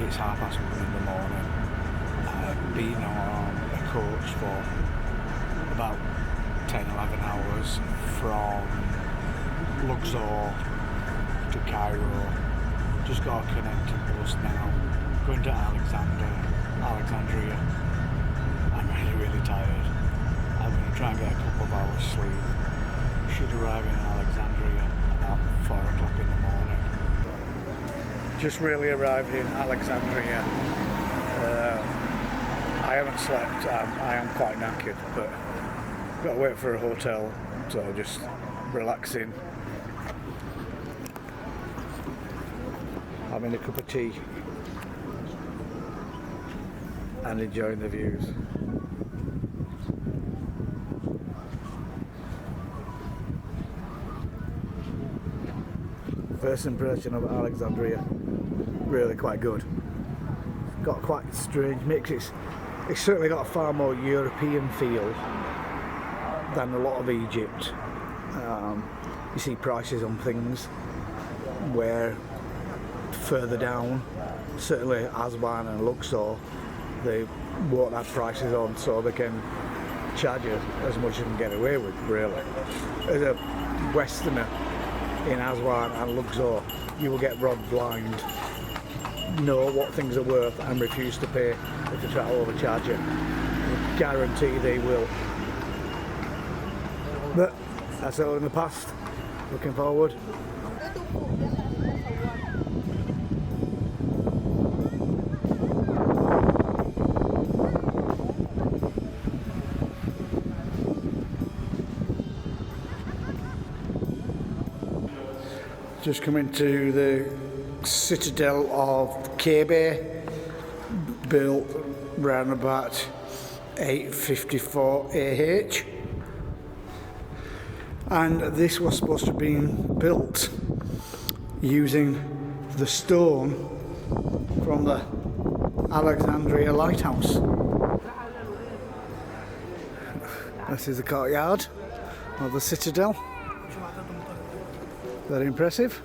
it's 1:30 in the morning. I've been on a coach for about 10-11 hours from Luxor to Cairo. Just got a connecting bus now, going to Alexandria. I'm really tired. I'm going to try and get a couple of hours sleep. Should arrive in Alexandria about 4 o'clock in the morning. Just really arrived in Alexandria. I haven't slept. I am quite knackered, but got to wait for a hotel, so just relaxing, having a cup of tea and enjoying the views. First impression of Alexandria, really quite good. Got quite a strange mix. It's certainly got a far more European feel than a lot of Egypt. You see prices on things where further down, certainly Aswan and Luxor, they won't have prices on, so they can charge you as much as you can get away with, really. As a Westerner in Aswan and Luxor, you will get robbed blind, know what things are worth and refuse to pay if they try to overcharge you. I guarantee they will. But that's all in the past. Looking forward. Just coming to the citadel of Khafre, built around about 854 AH, and this was supposed to have been built using the stone from the Alexandria lighthouse. This is the courtyard of the citadel. Very impressive.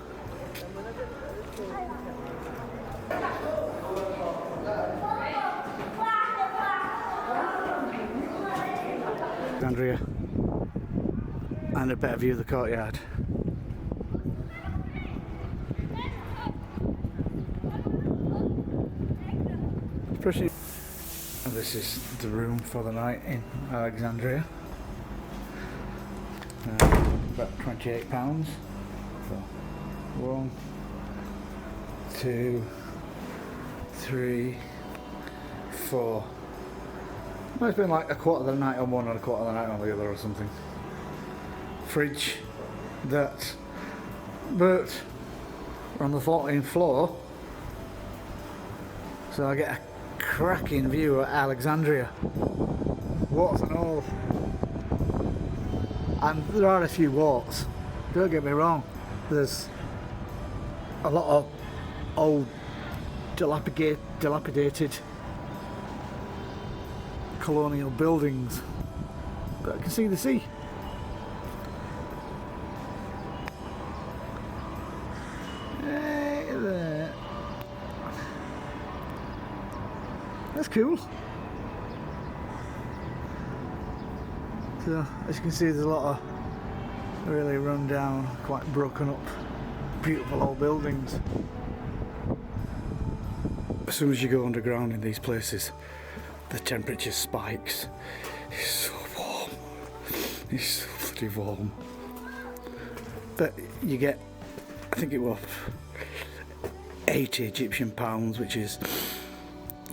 Alexandria, and a better view of the courtyard. Pretty. And this is the room for the night in Alexandria. About £28. So 1, 2, 3, 4. Well, it's been like a quarter of the night on one and a quarter of the night on the other or something. Fridge, that. But we're on the 14th floor, so I get a cracking view at Alexandria. What's and all. And there are a few walks, don't get me wrong. There's a lot of old dilapidated colonial buildings, but I can see the sea. Hey there. That's cool. So as you can see, there's a lot of really run down, quite broken up, beautiful old buildings. As soon as you go underground in these places, the temperature spikes. It's so warm. It's so bloody warm. But you get, I think it was 80 Egyptian pounds, which is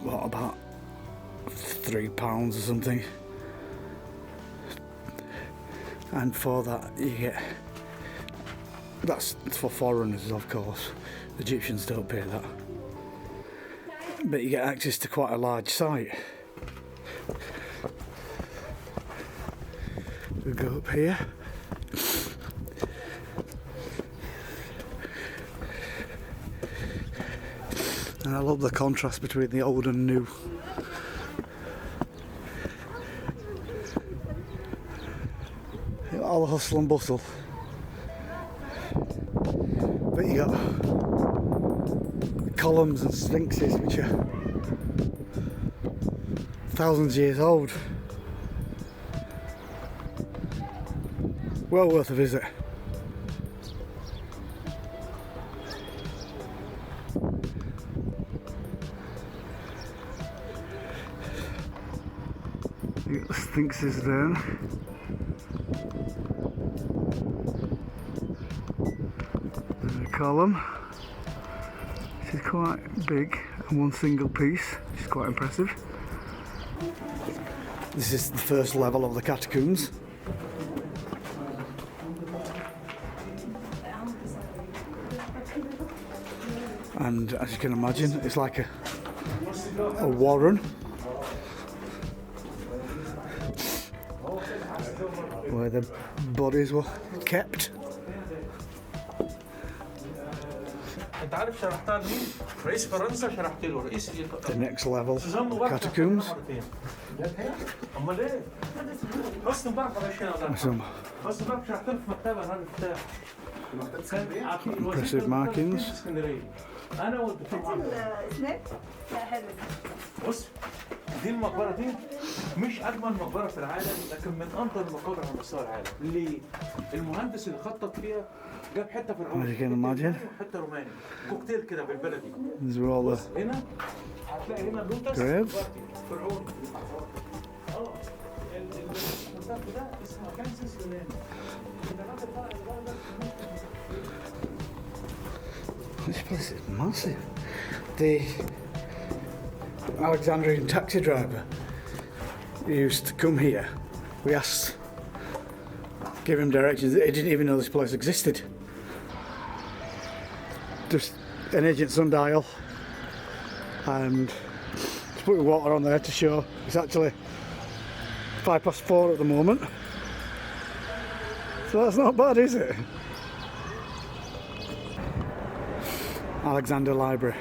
what, about £3 or something. And for that you get, that's for foreigners of course, Egyptians don't pay that, but you get access to quite a large site. We go up here. And I love the contrast between the old and new. All the hustle and bustle, but you got columns and sphinxes which are thousands of years old. Well worth a visit. You got the sphinxes there. There's a column, which is quite big and one single piece, which is quite impressive. This is the first level of the catacombs. And as you can imagine, it's like a warren where the bodies were kept. The next level, catacombs. Some impressive markings. دي المقبرة دي مش أجمل مقبرة في العالم، لكن من أنظر المقابر على مستوى العالم. اللي المهندس اللي خطط فيها جاب حتة فرعوني وحتة روماني، كوكتيل كده بالبلدي. هنا هتلاقي هنا لوتس فرعوني. المنطقة ده اسمه كانسس يوناني. This place is massive. The Alexandrian taxi driver used to come here. We asked, gave him directions. He didn't even know this place existed. Just an agent sundial, and just putting water on there to show it's actually 4:05 at the moment. So that's not bad, is it? Alexandria Library.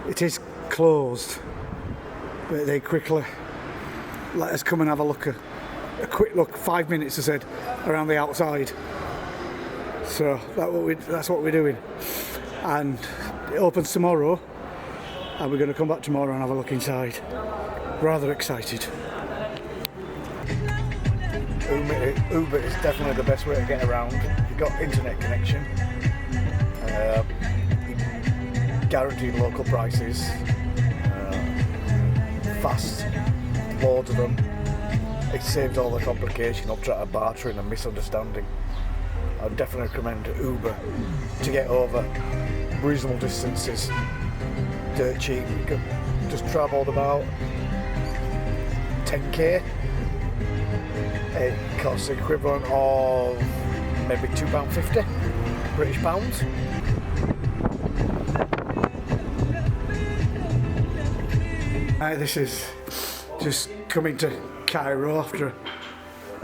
It is closed, but they quickly let us come and have a look, a quick look, 5 minutes I said, around the outside. So that's what we're doing. And it opens tomorrow, and we're going to come back tomorrow and have a look inside. Rather excited. Uber is definitely the best way to get around. You've got internet connection. Guaranteed local prices, fast, loads of them. It saves all the complication of trying to bartering and misunderstanding. I'd definitely recommend Uber to get over reasonable distances, dirt cheap. You can just travelled about 10k. It costs the equivalent of maybe £2.50 British pounds. This is just coming to Cairo after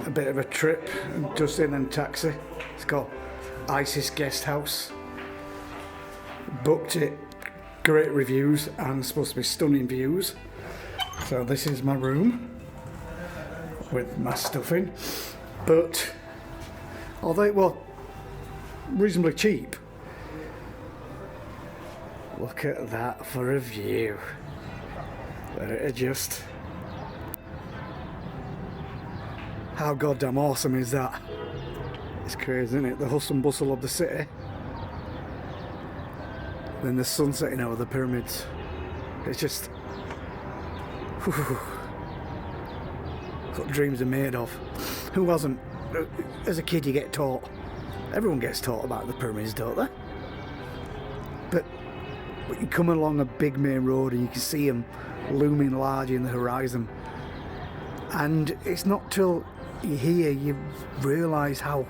a bit of a trip, just in and taxi. It's called Isis Guest House. Booked it, great reviews and supposed to be stunning views. So this is my room with my stuff in, but although reasonably cheap. Look at that for a view. Let it adjust. How goddamn awesome is that? It's crazy, isn't it? The hustle and bustle of the city. Then the sun setting over the pyramids. It's just... what dreams are made of. Who hasn't? As a kid you get taught. Everyone gets taught about the pyramids, don't they? But you come along a big main road and you can see them looming large in the horizon, and it's not till you're here you realise how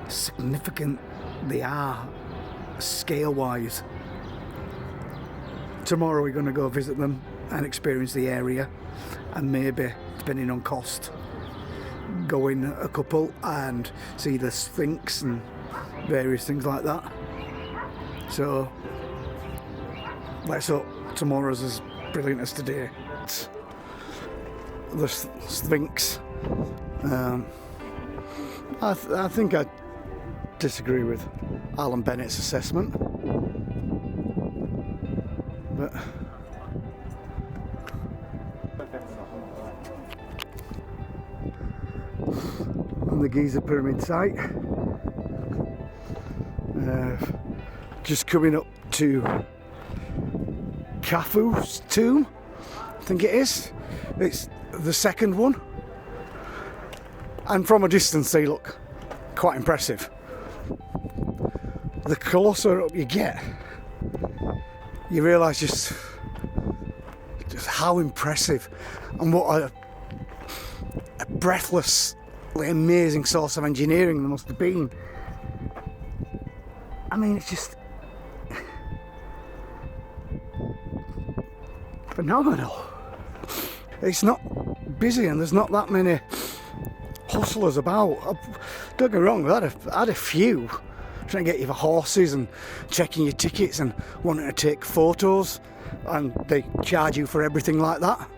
significant they are scale wise. Tomorrow we're going to go visit them and experience the area, and maybe, depending on cost, go in a couple and see the Sphinx and various things like that. So let's hope tomorrow's as brilliant as today. The Sphinx. I think I disagree with Alan Bennett's assessment. But on the Giza pyramid site, just coming up to Khafre's tomb, I think it is. It's the second one, and from a distance they look quite impressive. The closer up you get, you realise just how impressive and what a breathlessly amazing source of engineering there must have been. I mean, it's just phenomenal. It's not busy and there's not that many hustlers about. Don't get me wrong, I had a few trying to get you for horses and checking your tickets and wanting to take photos, and they charge you for everything like that.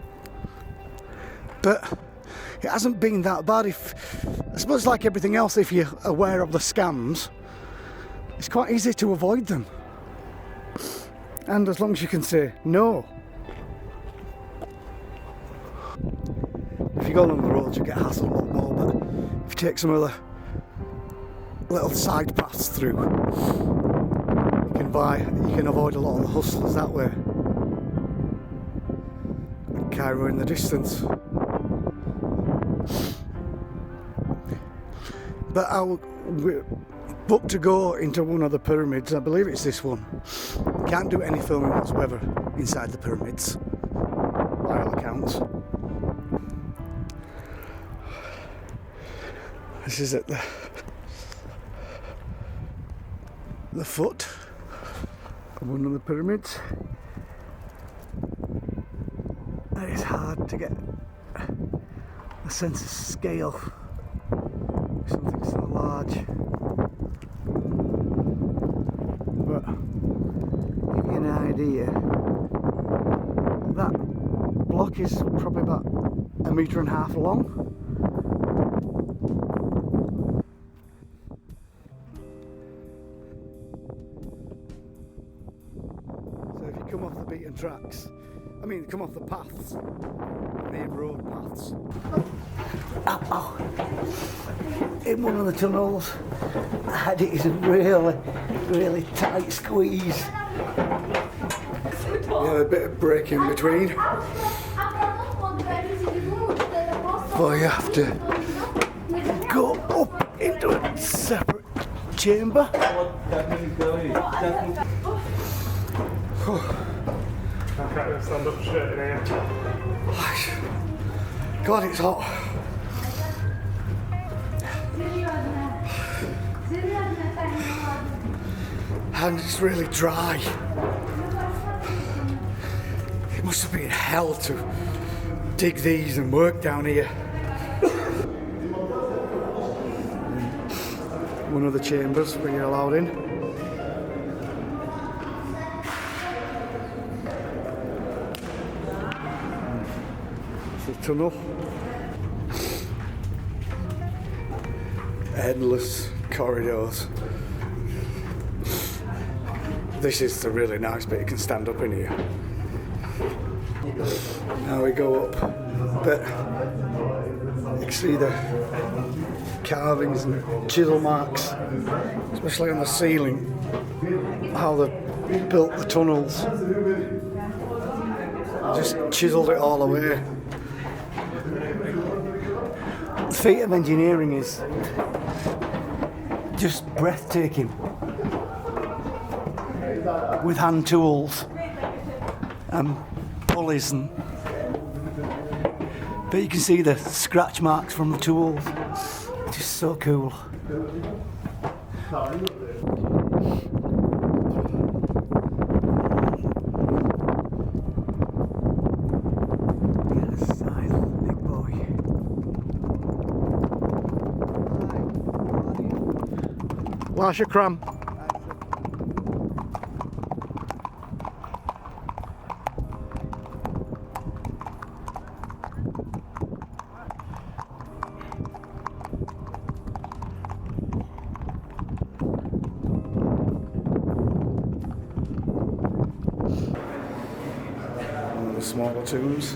But it hasn't been that bad. I suppose like everything else, if you're aware of the scams, it's quite easy to avoid them. And as long as you can say no. If you go along the roads you get hassled a lot more, but if you take some of the little side paths through, you can avoid a lot of the hustlers that way. And Cairo in the distance. But we're booked to go into one of the pyramids. I believe it's this one. Can't do any filming whatsoever inside the pyramids, by all accounts. This is at the foot of one of the pyramids. And it's hard to get a sense of scale. Something so large. But give you an idea, that block is probably about 1.5 meters long. So if you come off the beaten tracks, come off the paths, the main road paths. In one of the tunnels, it is a really tight squeeze. Yeah, a bit of break in between. But you have to go up into a separate chamber. Stand up straight in here. God, it's hot. And it's really dry. It must have been hell to dig these and work down here. One of the chambers where you're allowed in. It's a tunnel. Endless corridors. This is the really nice bit, you can stand up in here. Now we go up, but you can see the carvings and chisel marks, especially on the ceiling, how they built the tunnels. Just chiselled it all away. The feat of engineering is just breathtaking. With hand tools and pulleys, but you can see the scratch marks from the tools. Just so cool. Big boy. Wash your cram. smaller tombs.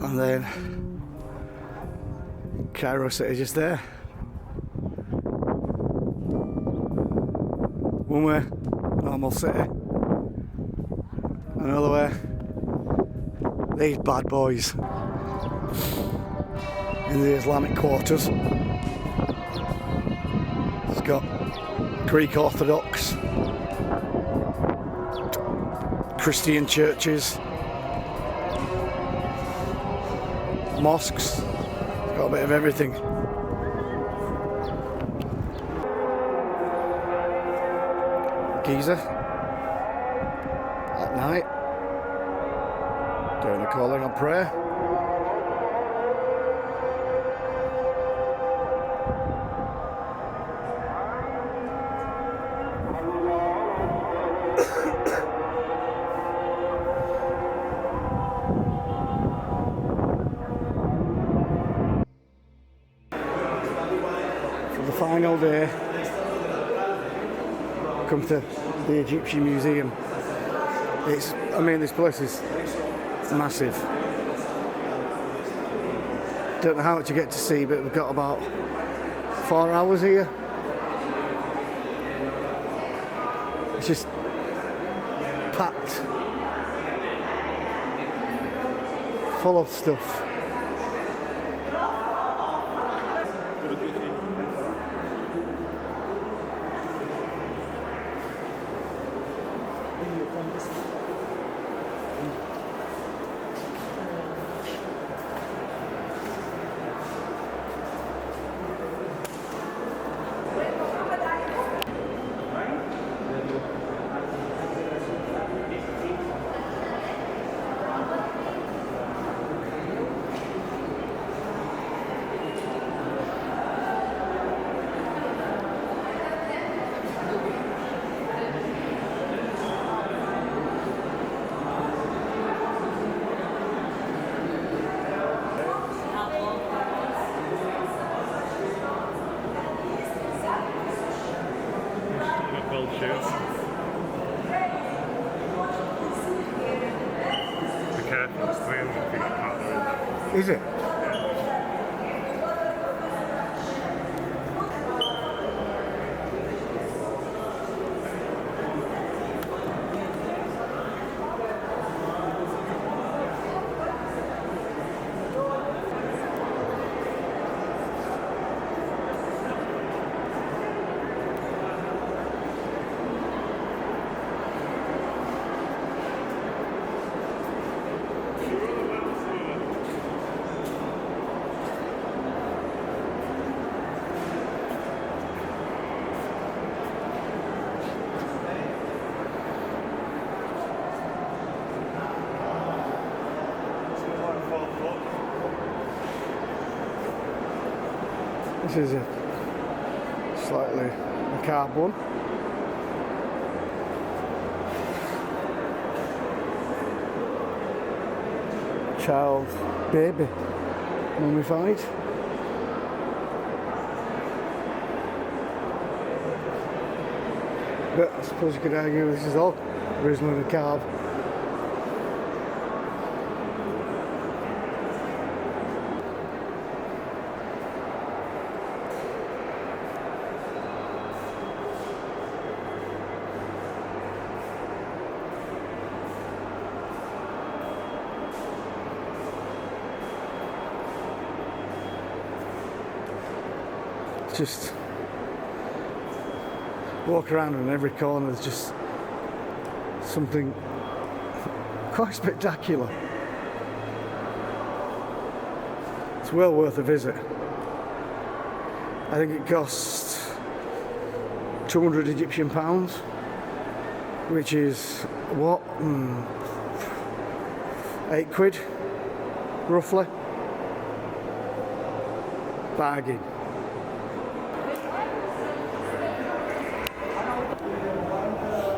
And then Cairo City just there. One way, normal city. Another way, these bad boys in the Islamic quarters. It's got Greek Orthodox, Christian churches, mosques, got a bit of everything. Giza at night, doing the calling on prayer. For the final day, come to the Egyptian Museum. I mean, this place is massive. Don't know how much you get to see, but we've got about 4 hours here. It's just packed full of stuff. Gold shoes. Be careful, it's 300 feet apart there. Is it? This is a slightly macabre one. Child, baby, mummified. But I suppose you could argue this is all reasonably macabre. Just walk around and in every corner there's just something quite spectacular. It's well worth a visit. I think it costs 200 Egyptian pounds, which is what, 8 quid roughly.